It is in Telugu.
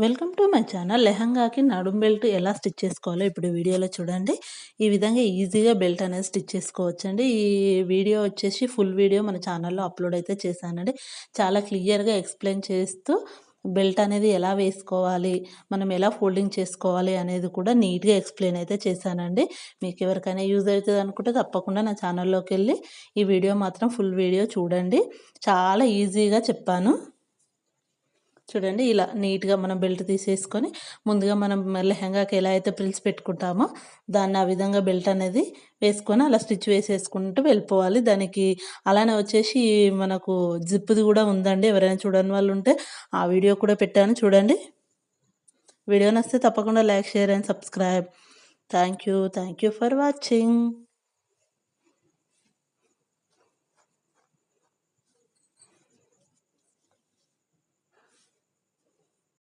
Welcome to my channel. లెహంగాకి నడుం బెల్ట్ ఎలా స్టిచ్ చేసుకోవాలో ఇప్పుడు వీడియోలో చూడండి. ఈ విధంగా ఈజీగా బెల్ట్ అనేది స్టిచ్ చేసుకోవచ్చండి. ఈ వీడియో వచ్చేసి ఫుల్ వీడియో మన ఛానల్లో అప్లోడ్ అయితే చేశానండి. చాలా క్లియర్గా ఎక్స్ప్లెయిన్ చేస్తూ బెల్ట్ అనేది ఎలా వేసుకోవాలి, మనం ఎలా ఫోల్డింగ్ చేసుకోవాలి అనేది కూడా నీట్గా ఎక్స్ప్లెయిన్ అయితే చేశానండి. మీకు ఎవరికైనా యూజ్ అవుతుంది అనుకుంటే తప్పకుండా నా ఛానల్లోకి వెళ్ళి ఈ వీడియో మాత్రం ఫుల్ వీడియో చూడండి. చాలా ఈజీగా చెప్పాను. చూడండి ఇలా నీట్‌గా మనం బెల్ట్ తీసేసుకొని, ముందుగా మనం లెహంగాకి ఎలా అయితే ప్రిల్స్ పెట్టుకుంటామో, దాన్ని ఆ విధంగా బెల్ట్ అనేది వేసుకొని అలా స్టిచ్ వేసేసుకుంటూ వెళ్ళిపోవాలి. దానికి అలానే వచ్చేసి మనకు జిప్‌ది కూడా ఉందండి. ఎవరైనా చూడని వాళ్ళు ఉంటే ఆ వీడియో కూడా పెట్టాను చూడండి. వీడియో నచ్చితే తప్పకుండా like, share and subscribe. Thank you for watching.